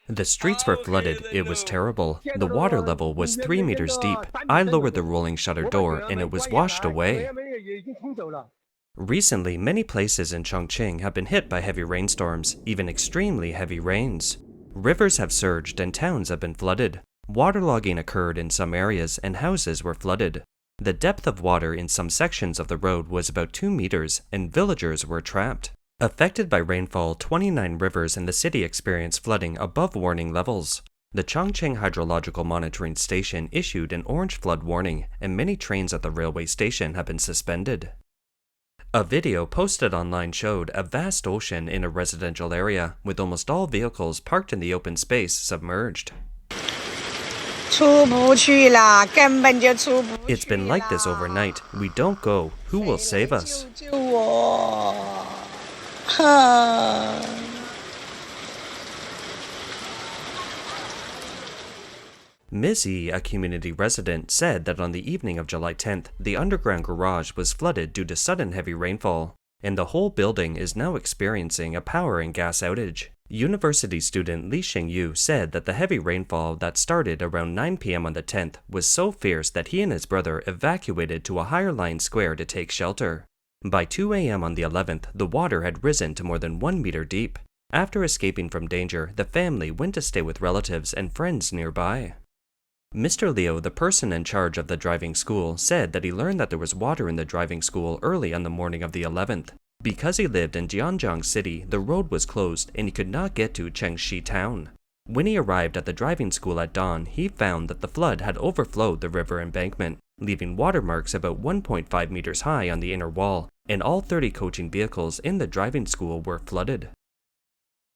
The streets were flooded. It was terrible. The water level was 3 meters deep. I lowered the rolling shutter door and it was washed away. Recently, many places in Chongqing have been hit by heavy rainstorms, even extremely heavy rains. Rivers have surged and towns have been flooded. Waterlogging occurred in some areas and houses were flooded. The depth of water in some sections of the road was about 2 meters and villagers were trapped. Affected by rainfall, 29 rivers in the city experienced flooding above warning levels. The Chongqing Hydrological Monitoring Station issued an orange flood warning, and many trains at the railway station have been suspended. A video posted online showed a vast ocean in a residential area, with almost all vehicles parked in the open space submerged. It's been like this overnight. We don't go. Who will save us? Ms. E, a community resident, said that on the evening of July 10th, the underground garage was flooded due to sudden heavy rainfall, and the whole building is now experiencing a power and gas outage. University student Li Xingyu said that the heavy rainfall that started around 9 p.m. on the 10th was so fierce that he and his brother evacuated to a higher-lying square to take shelter. By 2 a.m. on the 11th, the water had risen to more than 1 meter deep. After escaping from danger, the family went to stay with relatives and friends nearby. Mr. Liu, the person in charge of the driving school, said that he learned that there was water in the driving school early on the morning of the 11th. Because he lived in Jianjiang City, the road was closed and he could not get to Chengxi town. When he arrived at the driving school at dawn, he found that the flood had overflowed the river embankment, leaving watermarks about 1.5 meters high on the inner wall, and all 30 coaching vehicles in the driving school were flooded.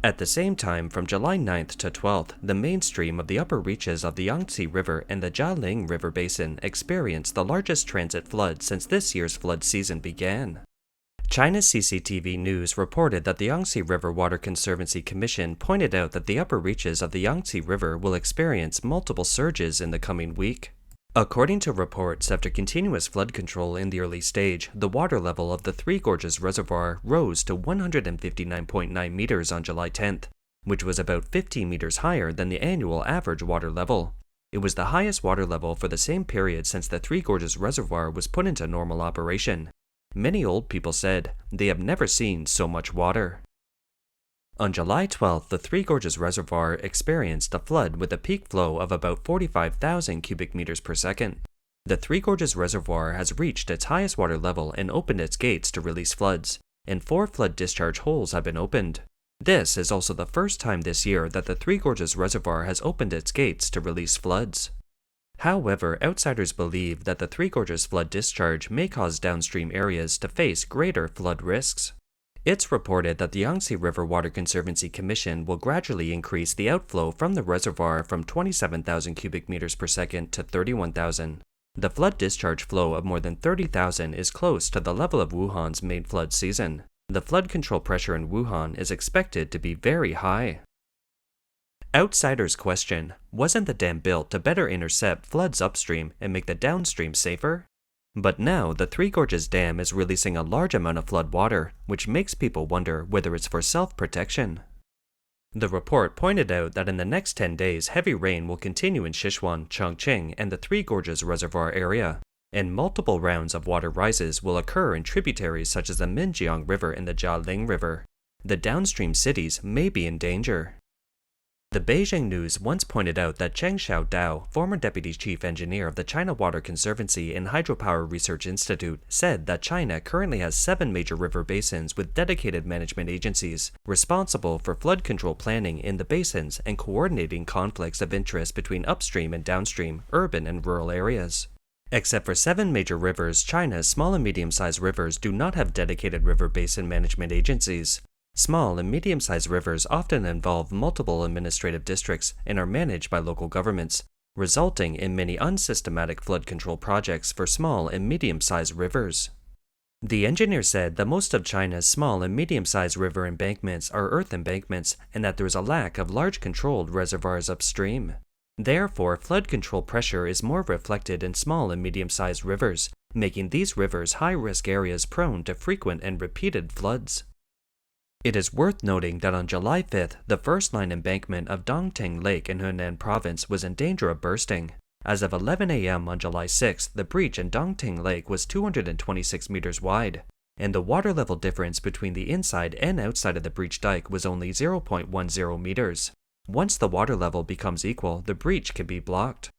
At the same time, from July 9th to 12th, the mainstream of the upper reaches of the Yangtze River and the Jialing River Basin experienced the largest transit flood since this year's flood season began. China's CCTV News reported that the Yangtze River Water Conservancy Commission pointed out that the upper reaches of the Yangtze River will experience multiple surges in the coming week. According to reports, after continuous flood control in the early stage, the water level of the Three Gorges Reservoir rose to 159.9 meters on July 10th, which was about 15 meters higher than the annual average water level. It was the highest water level for the same period since the Three Gorges Reservoir was put into normal operation. Many old people said they have never seen so much water. On July 12th, the Three Gorges Reservoir experienced a flood with a peak flow of about 45,000 cubic meters per second. The Three Gorges Reservoir has reached its highest water level and opened its gates to release floods, and 4 flood discharge holes have been opened. This is also the first time this year that the Three Gorges Reservoir has opened its gates to release floods. However, outsiders believe that the Three Gorges flood discharge may cause downstream areas to face greater flood risks. It's reported that the Yangtze River Water Conservancy Commission will gradually increase the outflow from the reservoir from 27,000 cubic meters per second to 31,000. The flood discharge flow of more than 30,000 is close to the level of Wuhan's main flood season. The flood control pressure in Wuhan is expected to be very high. Outsiders question, wasn't the dam built to better intercept floods upstream and make the downstream safer? But now, the Three Gorges Dam is releasing a large amount of flood water, which makes people wonder whether it's for self-protection. The report pointed out that in the next 10 days, heavy rain will continue in Sichuan, Chongqing, and the Three Gorges Reservoir area, and multiple rounds of water rises will occur in tributaries such as the Minjiang River and the Jialing River. The downstream cities may be in danger. The Beijing News once pointed out that Cheng Xiaodao, former deputy chief engineer of the China Water Conservancy and Hydropower Research Institute, said that China currently has 7 major river basins with dedicated management agencies responsible for flood control planning in the basins and coordinating conflicts of interest between upstream and downstream, urban and rural areas. Except for 7 major rivers, China's small and medium-sized rivers do not have dedicated river basin management agencies. Small and medium-sized rivers often involve multiple administrative districts and are managed by local governments, resulting in many unsystematic flood control projects for small and medium-sized rivers. The engineer said that most of China's small and medium-sized river embankments are earth embankments and that there is a lack of large controlled reservoirs upstream. Therefore, flood control pressure is more reflected in small and medium-sized rivers, making these rivers high-risk areas prone to frequent and repeated floods. It is worth noting that on July 5th, the first-line embankment of Dongting Lake in Hunan Province was in danger of bursting. As of 11 a.m. on July 6th, the breach in Dongting Lake was 226 meters wide, and the water level difference between the inside and outside of the breach dike was only 0.10 meters. Once the water level becomes equal, the breach can be blocked.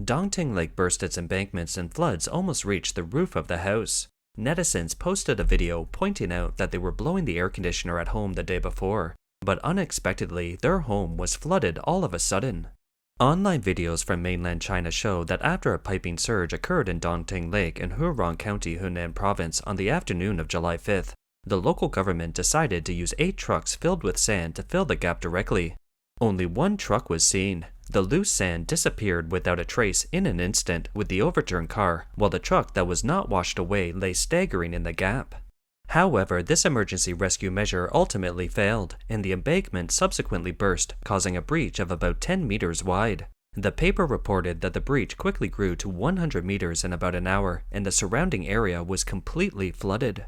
Dongting Lake burst its embankments and floods almost reached the roof of the house. Netizens posted a video pointing out that they were blowing the air conditioner at home the day before, but unexpectedly their home was flooded all of a sudden. Online videos from mainland China show that after a piping surge occurred in Dongting Lake in Hurong County, Hunan Province on the afternoon of July 5th, the local government decided to use 8 trucks filled with sand to fill the gap directly. Only one truck was seen. The loose sand disappeared without a trace in an instant with the overturned car, while the truck that was not washed away lay staggering in the gap. However, this emergency rescue measure ultimately failed, and the embankment subsequently burst, causing a breach of about 10 meters wide. The paper reported that the breach quickly grew to 100 meters in about an hour, and the surrounding area was completely flooded.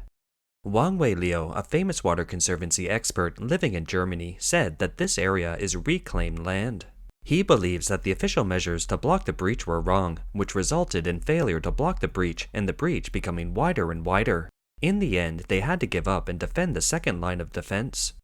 Wang Weiliu, a famous water conservancy expert living in Germany, said that this area is reclaimed land. He believes that the official measures to block the breach were wrong, which resulted in failure to block the breach and the breach becoming wider and wider. In the end, they had to give up and defend the second line of defense.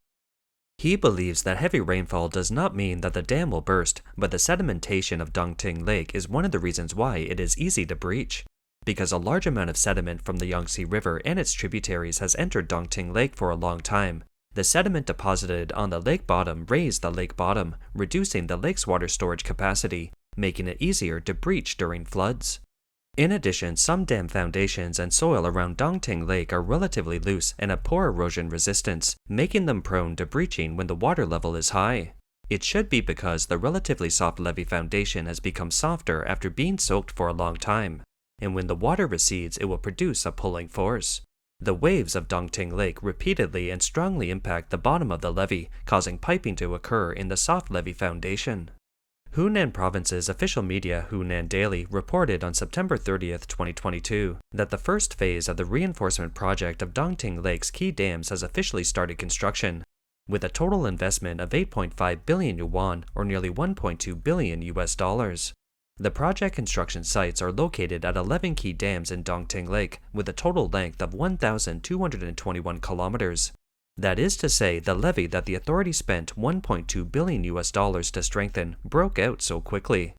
He believes that heavy rainfall does not mean that the dam will burst, but the sedimentation of Dongting Lake is one of the reasons why it is easy to breach. Because a large amount of sediment from the Yangtze River and its tributaries has entered Dongting Lake for a long time, the sediment deposited on the lake bottom raised the lake bottom, reducing the lake's water storage capacity, making it easier to breach during floods. In addition, some dam foundations and soil around Dongting Lake are relatively loose and have poor erosion resistance, making them prone to breaching when the water level is high. It should be because the relatively soft levee foundation has become softer after being soaked for a long time, and when the water recedes it will produce a pulling force. The waves of Dongting Lake repeatedly and strongly impact the bottom of the levee, causing piping to occur in the soft levee foundation. Hunan Province's official media, Hunan Daily, reported on September 30th, 2022, that the first phase of the reinforcement project of Dongting Lake's key dams has officially started construction, with a total investment of 8.5 billion yuan, or nearly $1.2 billion US. The project construction sites are located at 11 key dams in Dongting Lake, with a total length of 1,221 kilometers. That is to say, the levee that the authorities spent $1.2 billion to strengthen broke out so quickly.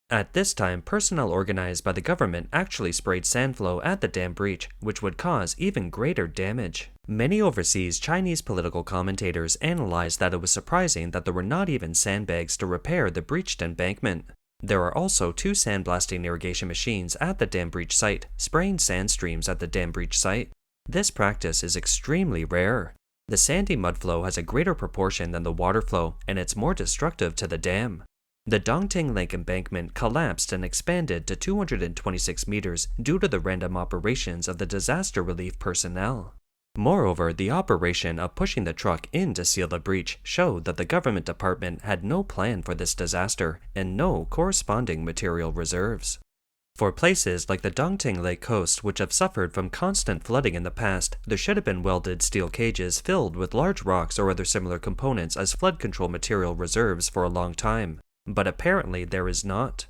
At this time, personnel organized by the government actually sprayed sand flow at the dam breach, which would cause even greater damage. Many overseas Chinese political commentators analyzed that it was surprising that there were not even sandbags to repair the breached embankment. There are also 2 sandblasting irrigation machines at the dam breach site, spraying sand streams at the dam breach site. This practice is extremely rare. The sandy mud flow has a greater proportion than the water flow, and it's more destructive to the dam. The Dongting Lake embankment collapsed and expanded to 226 meters due to the random operations of the disaster relief personnel. Moreover, the operation of pushing the truck in to seal the breach showed that the government department had no plan for this disaster and no corresponding material reserves. For places like the Dongting Lake coast, which have suffered from constant flooding in the past, there should have been welded steel cages filled with large rocks or other similar components as flood control material reserves for a long time, but apparently there is not.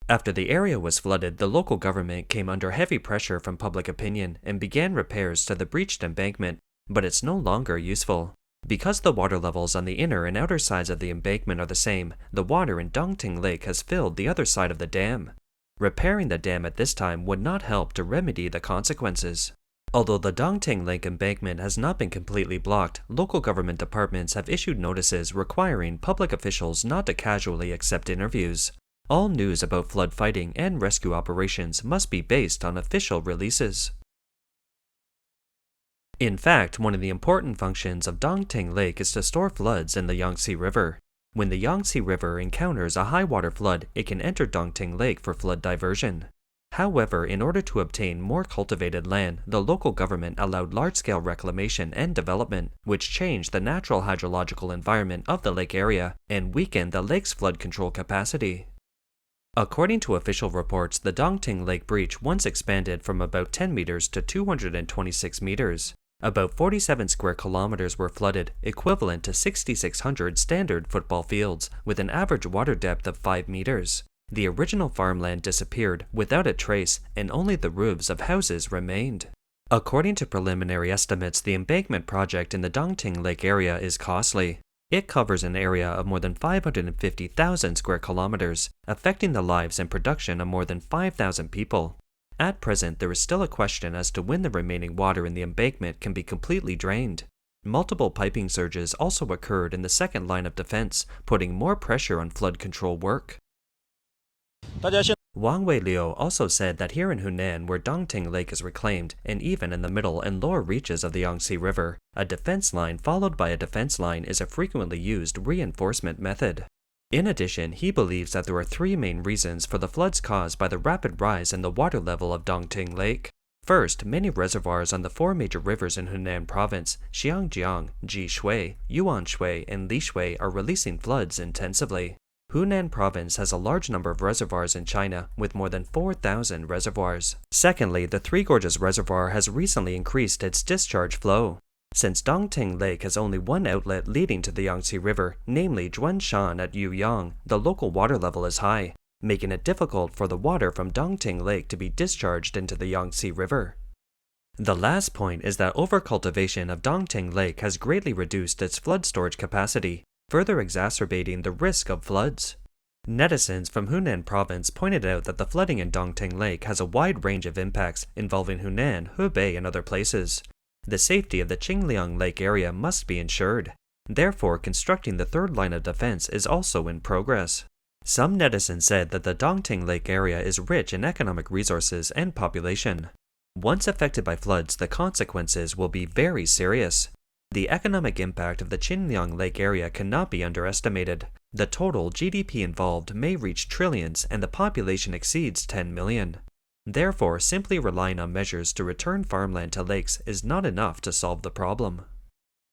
After the area was flooded, the local government came under heavy pressure from public opinion and began repairs to the breached embankment, but it's no longer useful. Because the water levels on the inner and outer sides of the embankment are the same, the water in Dongting Lake has filled the other side of the dam. Repairing the dam at this time would not help to remedy the consequences. Although the Dongting Lake embankment has not been completely blocked, local government departments have issued notices requiring public officials not to casually accept interviews. All news about flood fighting and rescue operations must be based on official releases. In fact, one of the important functions of Dongting Lake is to store floods in the Yangtze River. When the Yangtze River encounters a high water flood, it can enter Dongting Lake for flood diversion. However, in order to obtain more cultivated land, the local government allowed large-scale reclamation and development, which changed the natural hydrological environment of the lake area and weakened the lake's flood control capacity. According to official reports, the Dongting Lake breach once expanded from about 10 meters to 226 meters. About 47 square kilometers were flooded, equivalent to 6,600 standard football fields, with an average water depth of 5 meters. The original farmland disappeared without a trace, and only the roofs of houses remained. According to preliminary estimates, the embankment project in the Dongting Lake area is costly. It covers an area of more than 550,000 square kilometers, affecting the lives and production of more than 5,000 people. At present, there is still a question as to when the remaining water in the embankment can be completely drained. Multiple piping surges also occurred in the second line of defense, putting more pressure on flood control work. Wang Weiliu also said that here in Hunan, where Dongting Lake is reclaimed, and even in the middle and lower reaches of the Yangtze River, a defense line followed by a defense line is a frequently used reinforcement method. In addition, he believes that there are three main reasons for the floods caused by the rapid rise in the water level of Dongting Lake. First, many reservoirs on the four major rivers in Hunan province, Xiangjiang, Jishui, Yuanshui, and Lishui, are releasing floods intensively. Hunan province has a large number of reservoirs in China, with more than 4,000 reservoirs. Secondly, the Three Gorges Reservoir has recently increased its discharge flow. Since Dongting Lake has only one outlet leading to the Yangtze River, namely Zhuanshan at Yuyang, the local water level is high, making it difficult for the water from Dongting Lake to be discharged into the Yangtze River. The last point is that overcultivation of Dongting Lake has greatly reduced its flood storage capacity, further exacerbating the risk of floods. Netizens from Hunan province pointed out that the flooding in Dongting Lake has a wide range of impacts involving Hunan, Hebei, and other places. The safety of the Qingliang Lake area must be ensured. Therefore, constructing the third line of defense is also in progress. Some netizens said that the Dongting Lake area is rich in economic resources and population. Once affected by floods, the consequences will be very serious. The economic impact of the Qingliang Lake area cannot be underestimated. The total GDP involved may reach trillions, and the population exceeds 10 million. Therefore, simply relying on measures to return farmland to lakes is not enough to solve the problem.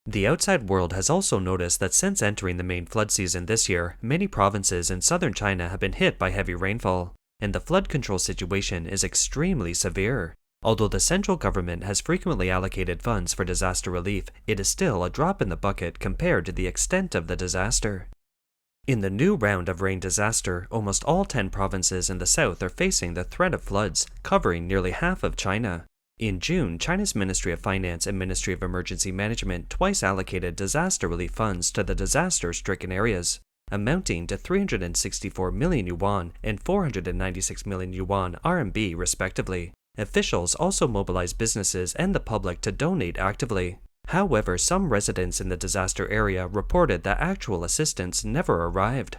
The outside world has also noticed that since entering the main flood season this year, many provinces in southern China have been hit by heavy rainfall, and the flood control situation is extremely severe. Although the central government has frequently allocated funds for disaster relief, it is still a drop in the bucket compared to the extent of the disaster. In the new round of rain disaster, almost all 10 provinces in the south are facing the threat of floods, covering nearly half of China. In June, China's Ministry of Finance and Ministry of Emergency Management twice allocated disaster relief funds to the disaster-stricken areas, amounting to 364 million yuan and 496 million yuan RMB respectively. Officials also mobilized businesses and the public to donate actively. However, some residents in the disaster area reported that actual assistance never arrived.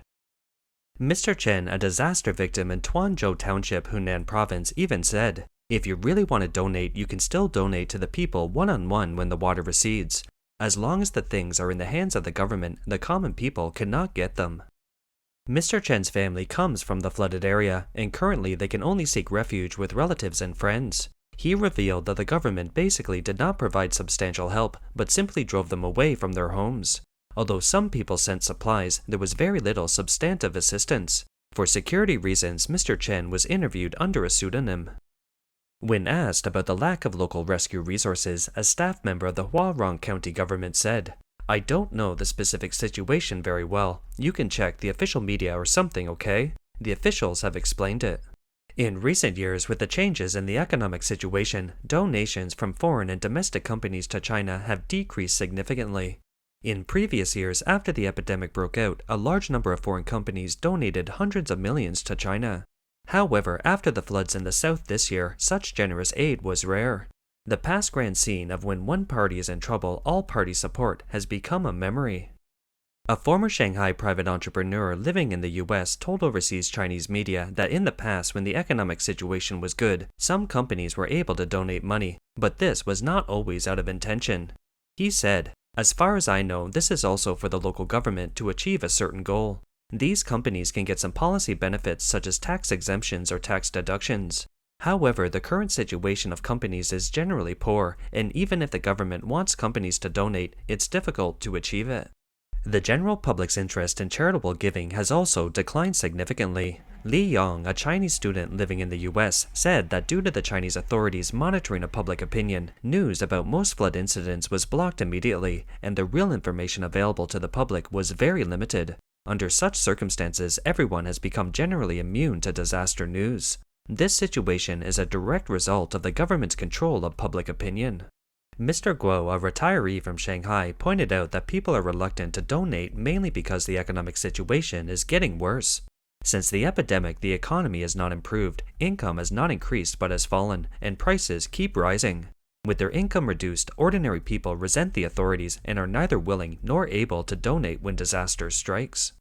Mr. Chen, a disaster victim in Tuanzhou Township, Hunan Province, even said, "If you really want to donate, you can still donate to the people one-on-one when the water recedes. As long as the things are in the hands of the government, the common people cannot get them." Mr. Chen's family comes from the flooded area, and currently they can only seek refuge with relatives and friends. He revealed that the government basically did not provide substantial help, but simply drove them away from their homes. Although some people sent supplies, there was very little substantive assistance. For security reasons, Mr. Chen was interviewed under a pseudonym. When asked about the lack of local rescue resources, a staff member of the Huarong County government said, "I don't know the specific situation very well. You can check the official media or something, okay? The officials have explained it." In recent years, with the changes in the economic situation, donations from foreign and domestic companies to China have decreased significantly. In previous years, after the epidemic broke out, a large number of foreign companies donated hundreds of millions to China. However, after the floods in the south this year, such generous aid was rare. The past grand scene of when one party is in trouble, all parties support has become a memory. A former Shanghai private entrepreneur living in the US told overseas Chinese media that in the past, when the economic situation was good, some companies were able to donate money, but this was not always out of intention. He said, As far as I know, this is also for the local government to achieve a certain goal. These companies can get some policy benefits such as tax exemptions or tax deductions. However, the current situation of companies is generally poor, and even if the government wants companies to donate, it's difficult to achieve it. The general public's interest in charitable giving has also declined significantly. Li Yang, a Chinese student living in the US, said that due to the Chinese authorities monitoring of public opinion, news about most flood incidents was blocked immediately, and the real information available to the public was very limited. Under such circumstances, everyone has become generally immune to disaster news. This situation is a direct result of the government's control of public opinion. Mr. Guo, a retiree from Shanghai, pointed out that people are reluctant to donate mainly because the economic situation is getting worse. Since the epidemic, the economy has not improved, income has not increased but has fallen, and prices keep rising. With their income reduced, ordinary people resent the authorities and are neither willing nor able to donate when disaster strikes.